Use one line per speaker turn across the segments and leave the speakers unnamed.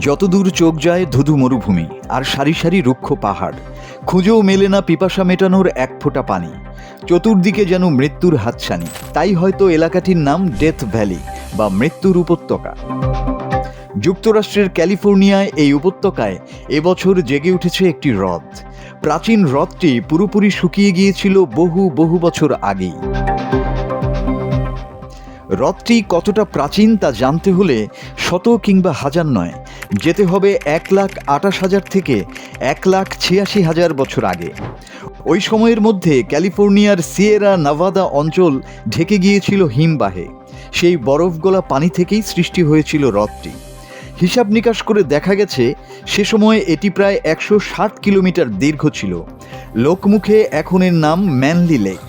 যতদূর চোখ যায় ধুধু মরুভূমি আর সারি সারি রুক্ষ পাহাড়, খুঁজেও মেলে না পিপাসা মেটানোর এক ফোঁটা পানি। চতুর্দিকে যেন মৃত্যুর হাতছানি। তাই হয়তো এলাকাটির নাম ডেথ ভ্যালি বা মৃত্যুর উপত্যকা। যুক্তরাষ্ট্রের ক্যালিফোর্নিয়ায় এই উপত্যকায় এবছর জেগে উঠেছে একটি হ্রদ। প্রাচীন হ্রদটি পুরোপুরি শুকিয়ে গিয়েছিল বহু বছর আগেই। হ্রদটি কতটা প্রাচীন তা জানতে হলে শত কিংবা হাজার নয়, যেতে হবে 1,28,000 থেকে 1,86,000 বছর আগে। ওই সময়ের মধ্যে ক্যালিফোর্নিয়ার সিয়েরা নেভাদা অঞ্চল ঢেকে গিয়েছিল হিমবাহে। সেই বরফগলা পানি থেকেই সৃষ্টি হয়েছিল হ্রদটি। হিসাব নিকাশ করে দেখা গেছে সে সময় এটি প্রায় 160 কিলোমিটার দীর্ঘ ছিল। লোকমুখে এখন এর নাম ম্যানলি লেক।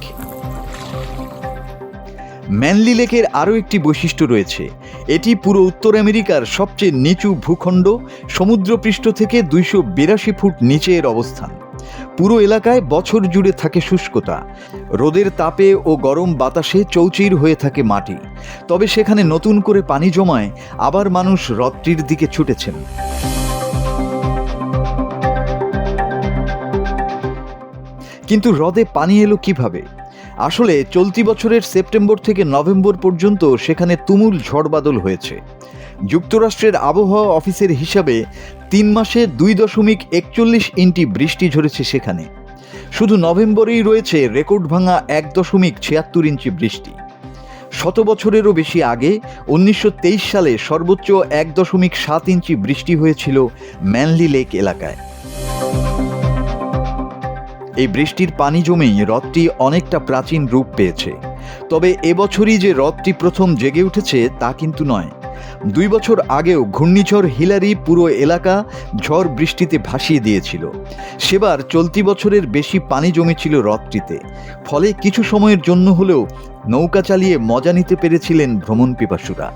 ম্যানলি লেকের আরও একটি বৈশিষ্ট্য রয়েছে। এটি পুরো উত্তর আমেরিকার সবচেয়ে নিচু ভূখণ্ড। সমুদ্রপৃষ্ঠ থেকে 282 ফুট নিচে এর অবস্থান। পুরো এলাকায় বছর জুড়ে থাকে শুষ্কতা। রোদের তাপে ও গরম বাতাসে চৌচির হয়ে থাকে মাটি। তবে সেখানে নতুন করে পানি জমায় আবার মানুষ হ্রদটির দিকে ছুটেছেন। কিন্তু হ্রদে পানি এলো কিভাবে? আসলে চলতি বছরের সেপ্টেম্বর থেকে নভেম্বর পর্যন্ত সেখানে তুমুল ঝড়বাদল হয়েছে। যুক্তরাষ্ট্রের আবহাওয়া অফিসের হিসাবে 3 মাসে 2.41 ইঞ্চি বৃষ্টি ঝরেছে সেখানে। শুধু নভেম্বরেই রয়েছে রেকর্ড ভাঙা 1.76 ইঞ্চি বৃষ্টি। 100 বছরেরও বেশি আগে 1923 সালে সর্বোচ্চ 1.7 ইঞ্চি বৃষ্টি হয়েছিল ম্যানলি লেক এলাকায়। এই বৃষ্টির পানি জমেই হ্রদটি অনেকটা প্রাচীন রূপ পেয়েছে। তবে এবছরই যে হ্রদটি প্রথম জেগে উঠেছে তা কিন্তু নয়। 2 বছর আগেও ঘূর্ণিঝড় হিলারি পুরো এলাকা ঝড় বৃষ্টিতে ভাসিয়ে দিয়েছিল। সেবার চলতি বছরের বেশি পানি জমেছিল হ্রদটিতে। ফলে কিছু সময়ের জন্য হলেও নৌকা চালিয়ে মজা নিতে পেরেছিলেন ভ্রমণ পিপাসুরা।